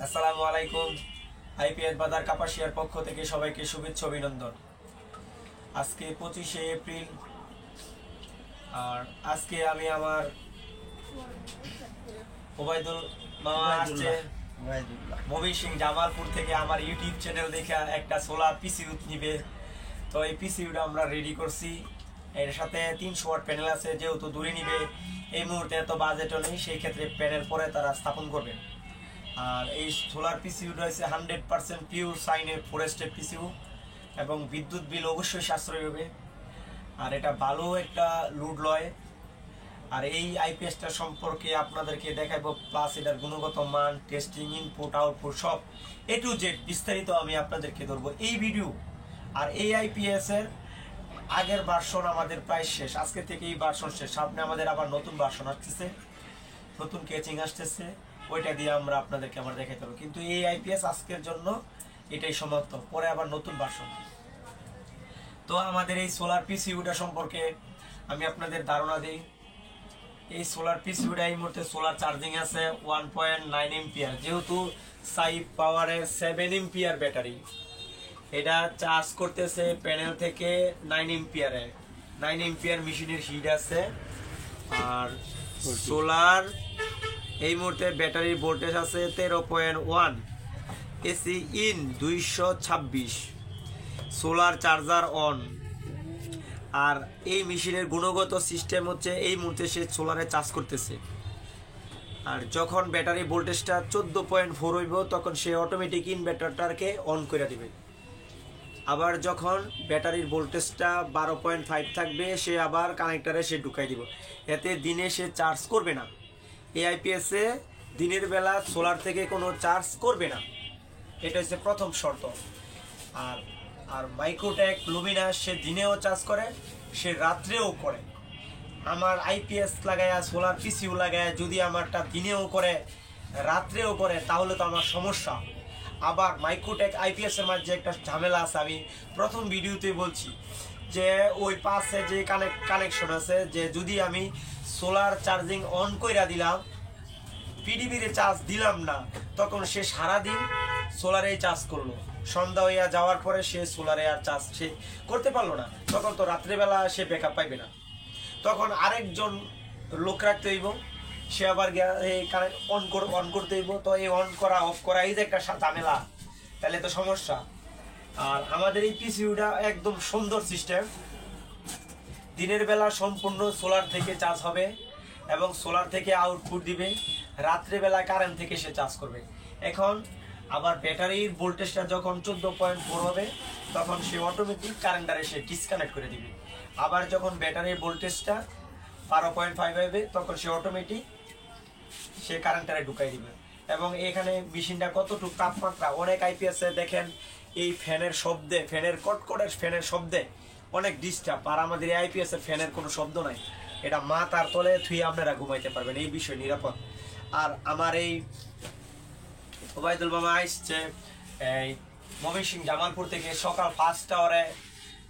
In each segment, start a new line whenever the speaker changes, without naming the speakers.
আসসালামু আলাইকুম। আইপিএস বাজার কাপাসিয়ার পক্ষ থেকে সবাইকে শুভেচ্ছা অভিনন্দন। আজকে 25শে এপ্রিল, আর আজকে আমি আমার ওবায়দুল মামা আসছে ময়মনসিংহ জামালপুর থেকে আমার ইউটিউব চ্যানেল দেখে একটা সোলার পিসিউ নিবে। তো এই পিসিউটা আমরা রেডি করছি, এর সাথে 300 ওয়াট প্যানেল আছে। যেহেতু দূরে নিবে, এই মুহূর্তে এত বাজেটও নেই, সেই ক্ষেত্রে প্যানেল পরে তারা স্থাপন করবে। আর এই সোলার পিসিউটা হচ্ছে 100% পিওর সাইনের ফরেস্টের পিসিউ, এবং বিদ্যুৎ বিল অবশ্যই সাশ্রয় হবে। আর এটা ভালো একটা লোড লয়। আর এই আইপিএসটা সম্পর্কে আপনাদেরকে দেখাবো, প্লাস এটার গুণগত মান, টেস্টিং, ইনপুট আউটপুট সব এ টু জেড বিস্তারিত আমি আপনাদেরকে ধরবো এই ভিডিও। আর এই আইপিএস এর আগের ভার্সন আমাদের প্রায় শেষ, আজকে থেকে এই ভার্সন শেষ। সামনে আমাদের আবার নতুন ভার্সন আসতেছে, নতুন কেচিং আসতেছে, ওইটা দিয়ে আমরা আপনাদেরকে আবার দেখাতে হবে। কিন্তু এই আইপিএস আজকের জন্য এটাই সমাপ্ত, পরে আবার নতুন ভার্সন। তো আমাদের এই সোলার পিসিউটা সম্পর্কে আমি আপনাদের ধারণা দিই। এই সোলার পিসিউটা এই মুহূর্তে সোলার চার্জিং আছে 1.9 এম্পিয়ার। যেহেতু সাই পাওয়ারের 7 এম্পিয়ার ব্যাটারি, এটা চার্জ করতেছে প্যানেল থেকে 9 এম্পিয়ারে। 9 এম্পিয়ার মেশিনের হিট আছে। আর সোলার এই মুহূর্তে ব্যাটারির ভোল্টেজ আছে 13.1, AC in 226, solar charger on. আর এই মেশিনের গুণগত সিস্টেম হচ্ছে এই মুহূর্তে সে সোলারে চার্জ করতেছে। আর যখন ব্যাটারি ভোল্টেজটা 14.4 হইব, তখন সে অটোমেটিক ইনভার্টারটাকে অন করে দিবে। আবার যখন ব্যাটারির ভোল্টেজটা 12.5 থাকবে, সে আবার কানেক্টারে সে ঢুকাই দিব। এতে দিনে সে চার্জ করবে না। এই আইপিএসে দিনের বেলা সোলার থেকে কোনো চার্জ করবে না, এটা হচ্ছে প্রথম শর্ত। আর আর মাইক্রোটেক লুমিনাস সে দিনেও চার্জ করে, সে রাত্রেও করে। আমার আইপিএস লাগায়া সোলার পিসিউ লাগায় যদি আমারটা দিনেও করে রাত্রেও করে, তাহলে তো আমার সমস্যা। আবার মাইক্রোটেক আইপিএস এর মাঝে একটা ঝামেলা আছে, আমি প্রথম ভিডিওতে বলছি যে ওই পাশে যে কানেকশন আছে, যে যদি আমি সোলার চার্জিং অন কইরা দিলাম, পিডিবিতে চার্জ দিলাম না, তখন সে সারাদিন সোলারে চার্জ করলো, সন্ধ্যা হইয়া যাওয়ার পরে সে সোলারে আর চার্জ সে করতে পারলো না, তখন তো রাত্রেবেলা সে ব্যাকআপ পাইবে না। তখন আরেকজন লোক রাখতে হইব, সে আবার অন করতে হইব। তো এই অন করা অফ করা এই যে একটা ঝামেলা, তাহলে তো সমস্যা। আর আমাদের এই পিসিউটা একদম সুন্দর সিস্টেম, দিনের বেলা সম্পূর্ণ সোলার থেকে চার্জ হবে এবং সোলার থেকে আউটপুট দিবে, রাত্রেবেলা কারেন্ট থেকে সে চার্জ করবে। এখন আবার ব্যাটারির ভোল্টেজটা যখন 14.4 হবে, তখন সে অটোমেটিক কারেন্টারে সে ডিসকানেক্ট করে দিবে। আবার যখন ব্যাটারির ভোল্টেজটা 12.5 হবে, তখন সে অটোমেটিক সে কারেন্টারে ঢুকাই দিবে। এবং এখানে মেশিনটা কতটুকু তাপমাত্রা, অনেক আইপিএসে দেখেন এই ফ্যানের শব্দে, ফ্যানের কটকটের ফ্যানের শব্দে অনেক ডিস্টার্ব। আর আমাদের এই আইপিএস এর ফ্যানের কোনো শব্দ নাই, এটা মাথার তলে থুয়ে আপনারা ঘুমাইতে পারবেন, এই বিষয় নিরাপদ। আর আমার এই ওবায়দুল মামা আসছে এই ময়মনসিংহ জামালপুর থেকে, সকাল 5 আওয়ারে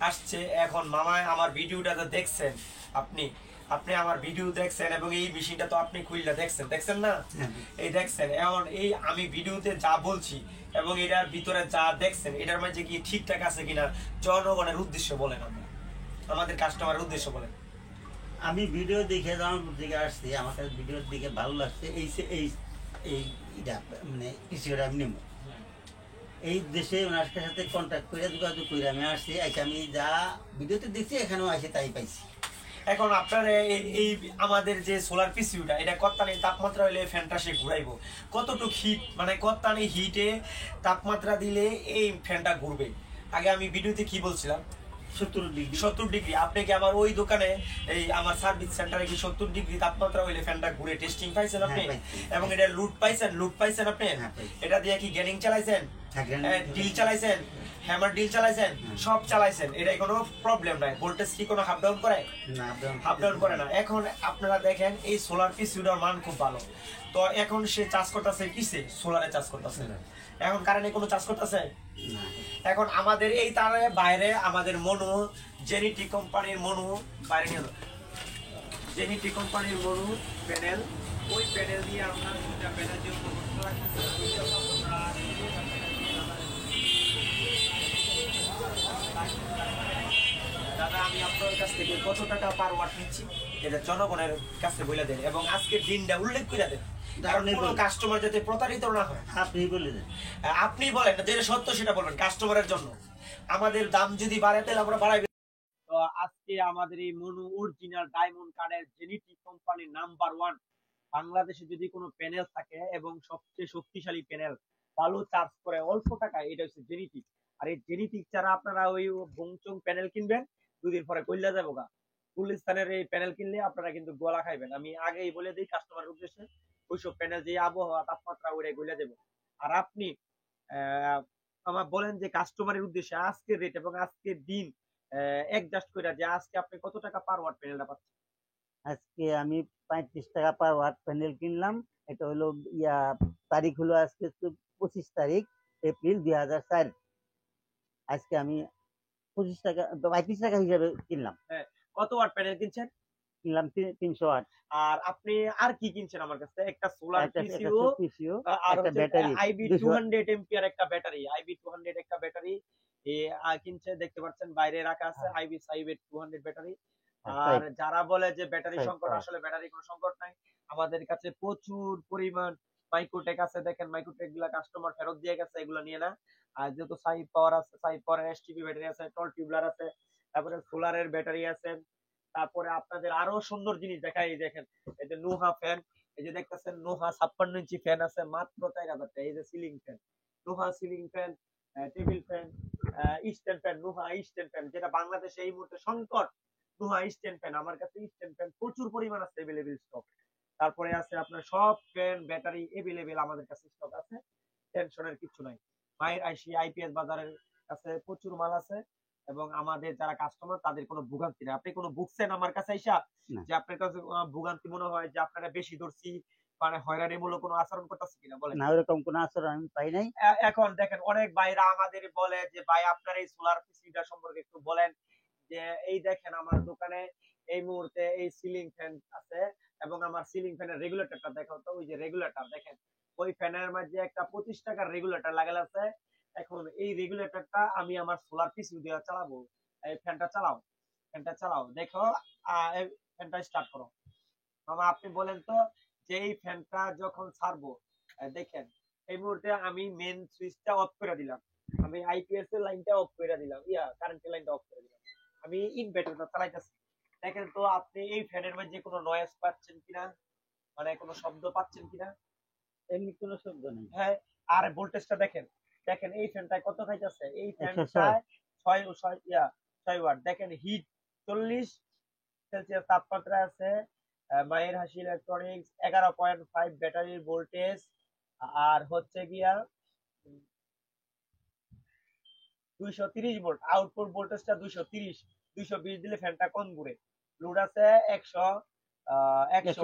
আসছে। এখন মামা আমার ভিডিওটা তো দেখছেন, আপনি আমার ভিডিও দেখছেন, এবং এই মেশিনটা তো আপনি খুললে দেখছেন না, এই দেখছেন। এখন এই আমি ভিডিওতে যা বলছি এবং এটার ভিতরে যা দেখছেন, এটার মাঝে কি ঠিকঠাক আছে কিনা জনগণের উদ্দেশ্যে বলেন, আমাদের কাস্টমারের উদ্দেশ্য বলেন।
আমি ভিডিও দেখে জামালপুর থেকে আসছি, আমার কাছে ভিডিওর দিকে ভালো লাগছে। এইটা মানে কিছুটা আমি নেব, এই দেশে ওনার সাথে কন্ট্যাক্ট করে যোগাযোগ করে আমি আসছি। আমি যা ভিডিওতে দেখছি এখানেও আসে তাই পাইছি।
এখন আপনার এই আমাদের যে সোলার পিসিউটা, এটা কত্তানি তাপমাত্রা হইলে ফ্যানটা সে ঘুরাইবো, কতটুকু হিট, মানে কত্তানি হিটে তাপমাত্রা দিলে এই ফ্যানটা ঘুরবে। আগে আমি ভিডিওতে কি বলছিলাম, 70 ডিগ্রি। আপনি কি আমার ওই দোকানে এই আমার সার্ভিস সেন্টারে কি 70 ডিগ্রি তাপমাত্রা হইলে ফ্যানটা ঘুরে টেস্টিং পাইছেন আপনি? এবং এটা লুট পাইছেন আপনি? এটা দিয়ে কি গেনিং চালাইছেন, ডিল চালাইছেন, হ্যামার ডিল চালাইছেন, সব চালাইছেন, এটাই কোনো প্রবলেম নাই। ভোল্টেজ কি কোনো হাফ ডাউন করে? হাফ ডাউন করে না। এখন আপনারা দেখেন এই সোলার পিসিউটার মান খুব ভালো। তো এখন সে চার্জ করতেছে কিসে? সোলারে চার্জ করতেছে। এখন কারেন্টে কোনো চার্জ করতেছে? এখন আমাদের এই তারে বাইরে আমাদের মনু জেনিটি কোম্পানির মনু বাইরে নিয়ে, জেনিটি কোম্পানির মনু প্যানেল, ওই প্যানেল দিয়ে আমরা দুটা প্যানেল দিয়ে থেকে কত টাকা পার ওয়াট নিচ্ছি এটা জনগণের কাছে বলে দেন এবং আজকের দিনটা উল্লেখ করে দেন, কারণ কোনো কাস্টমার যাতে প্রতারিত না হয়।
আপনি বলে দেন,
আপনি বলেন যেটা সত্য সেটা বলবেন কাস্টমারের জন্য। আমাদের দাম যদি বাড়ে তাহলে আমরা বাড়াই। তো আজকে আমাদের এই মনু অরিজিনাল ডায়মন্ড কার্ডের জেনেটিক কোম্পানি নাম্বার 1, বাংলাদেশে যদি কোনো প্যানেল থাকে এবং সবচেয়ে শক্তিশালী প্যানেল, ভালো চার্জ করে অল্প টাকায়, এটা হচ্ছে জেনেটিক। আর এই জেনেটিক ছাড়া আপনারা ওই বংচং প্যানেল কিনবেন, দুদিন পরে কইলা যাবো গা। গুলিস্তানের এই প্যানেল কিনলে আপনারা কিন্তু গলা খাইবেন। আমি আগেই বলে দিই কাস্টমার উদ্দেশ্যে, ওইসব প্যানেল যে আবহাওয়া তাপমাত্রা ওইটাই গইলা দেবো। আর আপনি আমার বলেন যে কাস্টমারের উদ্দেশ্যে আজকের রেট এবং আজকের দিন অ্যাডজাস্ট করে যে আজকে আপনি কত টাকা পার ওয়াট প্যানেলটা পাচ্ছেন।
আজকে আমি 35 টাকা পার ওয়াট প্যানেল কিনলাম। এটা হলো তারিখ হলো আজকে 25 তারিখ এপ্রিল 2004। আজকে আমি 25 টাকা 35 টাকা হিসাবে কিনলাম।
হ্যাঁ, কত ওয়াট প্যানেল কিনছেন?
কিনলাম 300 ওয়াট।
আর আপনি আর কি কিনছেন আমার কাছে? একটা সোলার পিসিও আর
একটা
হচ্ছে
ব্যাটারি
আইবি 200 এম্পিয়ার একটা ব্যাটারি, আইবি 200 একটা ব্যাটারি কিনছে, দেখতে পাচ্ছেন বাইরে রাখা আছে আইবি সাইবের 200 ব্যাটারি। আর যারা বলে যে ব্যাটারি সংকট, আসলে ব্যাটারি কোনো সংকট নাই, আমাদের কাছে প্রচুর পরিমাণ মাইক্রোটেক আছে। দেখেন মাইক্রোটেক গুলা কাস্টমার ফেরত দিয়ে গেছে, এগুলো নিয়ে না। আর যেহেতু সাইড পাওয়ার আছে, সাইড পাওয়ার এসটিপি ব্যাটারি আছে, টল টিউবলার আছে, তারপরে সোলারের ব্যাটারি আছে। তারপরে আপনাদের আরো সুন্দর জিনিস দেখাই, এই দেখেন এই যে নোহা ফ্যান, এই যে দেখতেছেন নোহা 56 ইঞ্চি ফ্যান আছে মাত্র 4000 টাকা। এই যে ceiling fan, Noha ceiling fan, table fan, stand fan, Noha stand fan, যেটা বাংলাদেশে এই মুহূর্তে সংকট। নোহা স্ট্যান্ড ফ্যান আমার কাছে স্ট্যান্ড ফ্যান প্রচুর পরিমাণ আছে, अवेलेबल স্টক। তারপরে আছে আপনার সব ফ্যান ব্যাটারি अवेलेबल আমাদের কাছে স্টক আছে, টেনশনের কিছু নাই। মায়ের আইসি আইপিএস বাজারের কাছে প্রচুর মাল আছে এবং আমাদের যারা কাস্টমার তাদের কোনো ভোগান্তি নেই। আপনি কোনো ভুগছেন আমার কাছে আইসা যে আপনার কাছে ভোগান্তি মনে হয় যে আপনারা বেশি ধরছি, মানে হয়রানিমূলক কোনো আচরণ করতেছে কিনা বলেন?
না, ওরকম কোনো আচরণ আমি পাই নাই।
এখন দেখেন অনেক ভাইরা আমাদের বলে যে ভাই আপনার এই সোলার পিসিটা সম্পর্কে একটু বলেন। যে এই দেখেন আমার দোকানে এই মুহূর্তে এই সিলিং ফ্যান আছে এবং আমার সিলিং ফ্যানের রেগুলেটরটা দেখো তো, ওই যে রেগুলেটর দেখেন, ওই ফ্যানের মধ্যে একটা 25 টাকার রেগুলেটর লাগাল আছে। এখন এই রেগুলেটরটা আমি আমার সোলার পিসি দিয়ে চালাবো। এই ফ্যানটা চালাও, ফ্যানটা চালাও, দেখো ফ্যানটা স্টার্ট করো। মামা আপনি বলেন তো যে এই ফ্যানটা যখন ছাড়বো, দেখেন এই মুহূর্তে আমি মেন সুইচটা অফ করে দিলাম, আমি আইপিএস এর লাইনটা অফ করে দিলাম, কারেন্টের লাইনটা অফ করে দিলাম, আমি ইনভার্টারটা চালাইতেছি। দেখেন তো আপনি এই ফ্যানের মধ্যে কোনো নয়েজ পাচ্ছেন কিনা, মানে কোনো শব্দ পাচ্ছেন কিনা?
এমনি কোনো শব্দ নেই।
হ্যাঁ, আর ভোল্টেজটা দেখেন, দেখেন এই ফ্যানটায় কত খাইতেছে, এই ফ্যানটায় 6 ওয়াট। দেখেন হিট 40 সেলসিয়াস তাপমাত্রা আছে। মায়ের হাসি ইলেকট্রনিক্স 11.5 ব্যাটারির ভোল্টেজ, আর হচ্ছে গিয়া 230 ভোল্ট, আউটপুট ভোল্টেজটা 230, 220 দিলে ফ্যানটা কোন ঘুরে। লোড আছে 100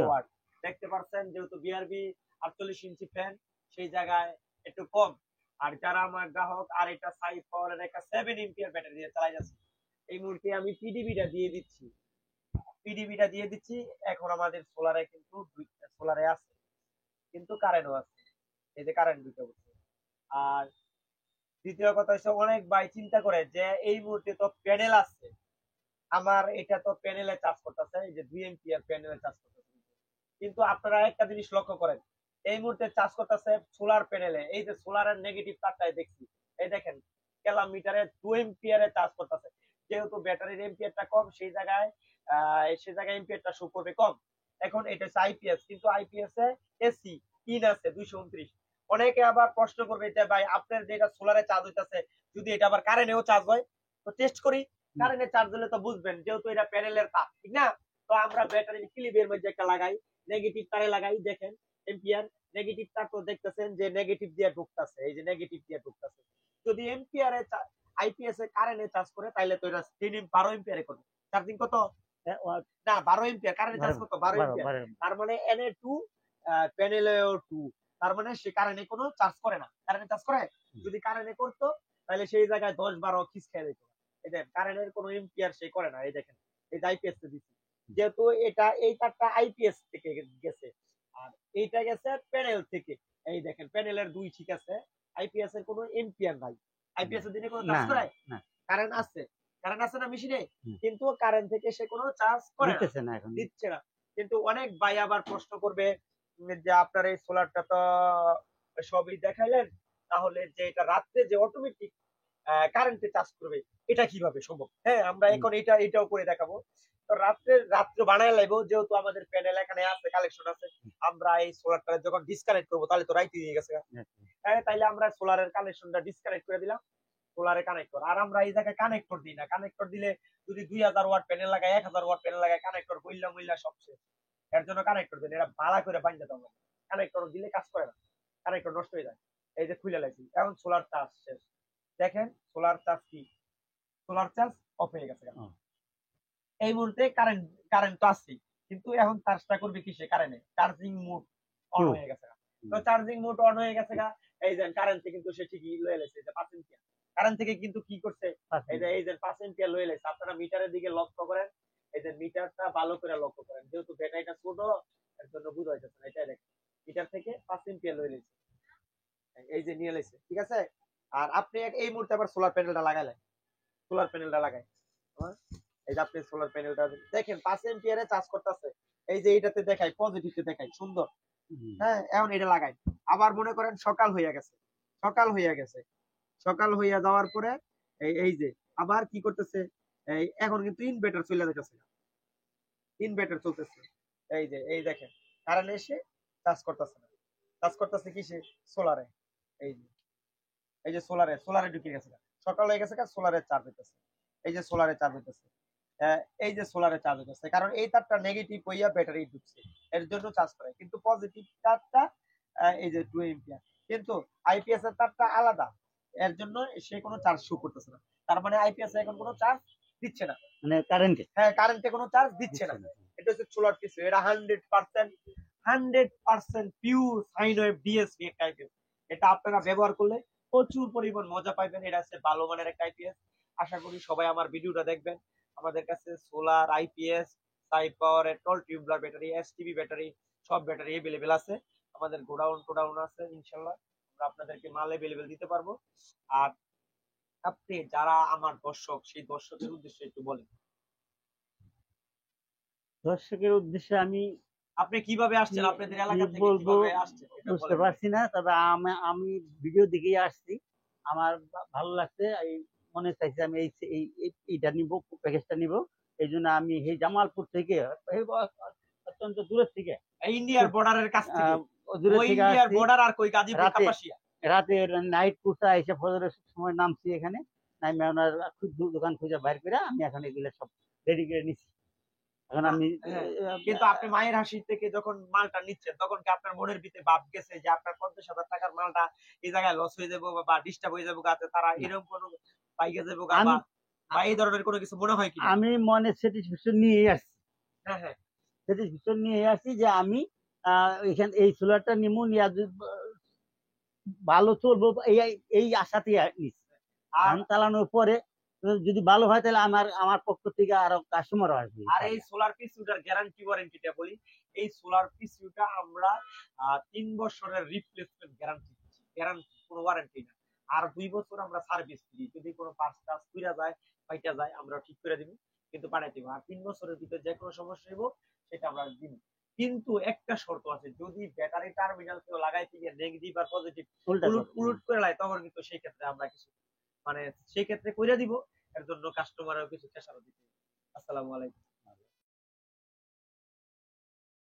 ওয়াট। দেখতে পাচ্ছেন যেহেতু বিআরবি 48 ইঞ্চি ফ্যান, সেই জায়গায় একটু কম। আর যারা আমার গ্রাহক, আর এটা সাইড পাওয়ারের একটা 7 এম্পিয়ার ব্যাটারি দিয়ে চালাই যাচ্ছে। এই মুহূর্তে আমি পিডিবিটা দিয়ে দিচ্ছি, এখন আমাদের সোলারে কিন্তু সোলারে আছে কিন্তু কারেন্টও আছে, এই যে কারেন্ট দুটো বলছে। আর দ্বিতীয় কথা হচ্ছে অনেক ভাই চিন্তা করে যে এই মুহূর্তে তো প্যানেল আছে, আমার এটা তো প্যানেলে চার্জ করতেছে, এই যে 2 এম্পিয়ার প্যানেলে চার্জ করতেছে, কিন্তু আপনারা একটা জিনিস লক্ষ্য করেন, এই মুহূর্তে চার্জ করতেছে সোলার প্যানেলে, এই যে সোলারের নেগেটিভ তারটাই দেখছি, এই দেখেন কিলোমিটারে 2 এম্পিয়ারে চার্জ করতেছে। যেহেতু ব্যাটারির এম্পিয়ারটা কম, সেই জায়গায় এম্পিয়ারটা শো করবে কম। এখন এটা হচ্ছে আইপিএস, কিন্তু আইপিএস এ এসি ইন আছে 229। অনেকে আবার প্রশ্ন করবে যে ভাই আপনার যেটা সোলারে চার্জ হইতাছে যদি এটা আবার কারেন্টেও চার্জ হয়, তো টেস্ট করি। কারেন্টে চার্জ হলে তো বুঝবেন যেহেতু এটা প্যানেলের তার, ঠিক না? তো আমরা ব্যাটারি ক্লিপের মধ্যে একটা লাগাই, নেগেটিভ তারে লাগাই, দেখেন এম্পিয়ার নেগেটিভ তার তো দেখতেছেন যে নেগেটিভ দিয়ে ঢুকতেছে, এই যে নেগেটিভ দিয়ে ঢুকতেছে। যদি এম্পিয়ারে আইপিএস এ কারেন্টে চার্জ করে তাহলে তো এটা 12 এম্পিয়ারে করবে চার্জিং। কত না 12 এম্পিয়ার কারেন্টে চার্জ কত 12 এম্পিয়ার, তার মানে Na2 প্যানেলেও 2, তার মানে সে কারেন্টে কোনো চার্জ করে না। কারেন্টে চার্জ করে, যদি কারেন্টে করতো তাহলে সেই জায়গায় 10-12 খিস খেয়ে দিত। এই দেখেন কারেন্টের কোনো এম্পিয়ার সে করে না। এই দেখেন এই আইপিএস তে দিছি, যেহেতু এটা এই তারটা আইপিএস থেকে গেছে আর এইটা গেছে প্যানেল থেকে। এই দেখেন প্যানেলের 2 ঠিক আছে, আইপিএস এর কোনো এম্পিয়ার নাই। আইপিএস এর দিনে কোনো চার্জ করে কারেন্ট আছে, কারেন্ট আছে না মেশিনে,
হুম।
কিন্তু কারেন্ট থেকে সে কোনো চার্জ করে না,
দিতেছে না এখন।
দিচ্ছে না। কিন্তু অনেক ভাই আবার প্রশ্ন করবে যে আপনার এই সোলারটা তো সবই দেখাইলেন, তাহলে যে এটা রাত্রে যে অটোমেটিক কারেন্টে চার্জ করবে, এটা কিভাবে সম্ভব? হ্যাঁ, আমরা
হুম।
এখন এটাও করে দেখাবো। তো রাত্রে বানায় লাইবো, যেহেতু আমাদের প্যানেল এখানে আছে, কালেকশন আছে। আমরা এই সোলারটা যখন ডিসকানেক্ট করবো, তাহলে তো রাইতে দিয়ে গেছে। হ্যাঁ, তাইলে আমরা সোলারের কানেকশনটা ডিসকানেক্ট করে দিলাম, সোলারে কানেক্টর। আর আমরা এই জায়গায় কানেক্টর দিই না। কানেক্টর দিলে যদি 2000 ওয়াট প্যানেল লাগায়, 1000 ওয়াট প্যানেল লাগায়, কানেক্টর বইলা সব শেষ। এর জন্য কানেক্টর দেন, এটা ভাড়া করে বাইন্ধা দাও। কানেক্টর দিলে কাজ করে না, কানেক্টর নষ্ট হয়ে যায়। এই যে খুলে লাইছি, এখন সোলার চার্জ শেষ। দেখেন সোলার চার্জ কি, সোলার চার্জ অফ হয়ে গেছে। এই মুহূর্তে কারেন্ট তো আসছে, কিন্তু এখন চার্জটা করবে কিসে? কারেন্টে। চার্জিং মোড অন হয়ে গেছে। তো চার্জিং মোড অন হয়ে গেছে, এই যে কারেন্ট থেকে কিন্তু সে ঠিকই লয়ে লেছে, যে 5 এম্পিয়ার কারেন্ট থেকে কিন্তু কি করছে, এই যে 5 এম্পিয়ার লয়ে লেছে। আপনারা মিটারের দিকে লক্ষ্য করেন, এই যে মিটারটা ভালো করে লক্ষ্য করেন, যেহেতু ব্যাটারিটা ছোট, এর জন্য বুঝা যাচ্ছে না। এটাই দেখেন, মিটার থেকে 5 এম্পিয়ার লয়ে লেছে, এই যে নিয়ে লেছে, ঠিক আছে। আর আপনি এই মুহূর্তে আবার সোলার প্যানেলটা লাগাইলেন, সোলার প্যানেলটা লাগাই, এই যে আপনি সোলার প্যানেলটা দেখেন 5 এম্পিয়ারে চার্জ করতেছে। এই যে এটাতে দেখাই, পজিটিভে দেখাই, সুন্দর। হ্যাঁ, এখন এটা লাগাই। আবার মনে করেন সকাল হইয়া গেছে, সকাল হইয়া গেছে, সকাল হইয়া যাওয়ার পরে এই যে আবার কি করতেছে, এই এখন কিন্তু ইনভার্টার চলে যাচ্ছে, ইনভার্টার চলতেছে। এই দেখেন কারেন্ট এসে চার্জ করতেছে না, চার্জ করতেছে কিসে? সোলারে। এই যে সোলারে ঢুকে গেছে, সকাল হয়ে গেছে, সোলারে চার্জ হইতেছে। এই যে সোলারে চার্জ হইতেছে, এই যে সোলারে চার্জ হইতেছে, কারণ এই তারটা নেগেটিভ হইয়া ব্যাটারি ঢুকছে, এর জন্য চার্জ করে। কিন্তু পজিটিভ তারটা এই যে 2 এম্পিয়ার, কিন্তু আইপিএস এর তারটা আলাদা, এর জন্য সে কোনো চার্জ শো করতেছে না। তার মানে আইপিএস এখন কোনো চার্জ দিচ্ছে না,
মানে কারেন্টে।
হ্যাঁ, কারেন্টে কোনো চার্জ দিচ্ছে না। এটা হচ্ছে সোলার পিসি, এটা 100% পিওর সাইন ওয়েভ ডিএসপি একটা আইপিএস। এটা আপনারা ব্যবহার করলে প্রচুর পরিমাণ মজা পাইবেন। এটা হচ্ছে ভালো মানের একটা আইপিএস। আশা করি সবাই আমার ভিডিওটা দেখবেন। আমাদের কাছে solar, IPS, Sai power, tall tubular battery, STB battery, সব ব্যাটারি এভেলেবেল আছে। আমাদের গোডাউন আছে, ইনশাল্লাহ আমরা আপনাদেরকে মাল এভেলেবেল দিতে পারবো। আর আপনি যারা আমার দর্শক, সেই দর্শকের উদ্দেশ্যে একটু বলেন।
দর্শকের উদ্দেশ্যে আমি
আপনি কিভাবে আসছেন, আপনাদের এলাকা থেকে
বলবো
কিভাবে আসছেন এটা
বুঝতে
বলেন।
পারছি না, তবে আমি ভিডিও দেখেই আসছি। আমার ভালো লাগছে, এই মনে চাইছে আমি এইটা নিব, প্যাকেজটা নিব। এই জন্য আমি এই জামালপুর থেকে, অত্যন্ত দূরের থেকে,
ইন্ডিয়ার বর্ডারের কাছ থেকে,
দূরের
ওই
থেকে
ইন্ডিয়ার
আসছি।
বর্ডার আর কই গাজীপুর কাপাসিয়া।
রাতে নাইট কুর্তা এসে ফজরের সময় নামছি এখানে, নামে ওনার দোকান খুঁজে বাইর করে আমি এখন এগুলো সব রেডি করে নিচ্ছি। এখন আমি
কিন্তু আপনি মায়ের হাসি থেকে যখন মালটা নিচ্ছেন, তখন কি আপনার মনের ভিতরে ভাব গেছে যে আপনার 50,000 টাকার মালটা এই জায়গায় লস হয়ে যাবো বা ডিস্টার্ব হয়ে যাবো, গাতে তারা এরকম কোনো পাইকে যাবো, বা এই ধরনের কোনো কিছু মনে হয় কি?
আমি মনে স্যাটিসফ্যাকশন নিয়ে আসছি,
হ্যাঁ হ্যাঁ,
স্যাটিসফ্যাকশন নিয়ে আসছি যে আমি এখানে এই সোলারটা নিমু নিয়ে ভালো চলবো, এই আশাতেই নিচ্ছি। আর চালানোর পরে যদি ভালো হয়, তাহলে আমার পক্ষ থেকে আরো কাস্টমার আসবে।
আর এই সোলার পিসিউটার গ্যারান্টি ওয়ারেন্টিটা বলি, এই সোলার পিসিউটা আমরা 3 বছরের রিপ্লেসমেন্ট গ্যারান্টি দিচ্ছি, গ্যারান্টি, কোনো ওয়ারেন্টি না। আর 2 বছর আমরা সার্ভিস দিই, যদি কোনো পার্টস টাচ কইরা যায়, পাইটা যায়, আমরা ঠিক করে দিব, কিন্তু পাঠাই দিব। আর 3 বছরের ভিতরে যে কোনো সমস্যা হইব সেটা আমরা দিব। কিন্তু একটা শর্ত আছে, যদি ব্যাটারি টার্মিনাল কেউ লাগাইতে গিয়ে নেগেটিভ আর পজিটিভ উলট করে লাই, তখন কিন্তু সেই ক্ষেত্রে আমরা কিছু মানে সেই ক্ষেত্রে কইরা দিব। এর জন্য কাস্টমারও কিছু খেসারত দিতে। আসসালামু আলাইকুম।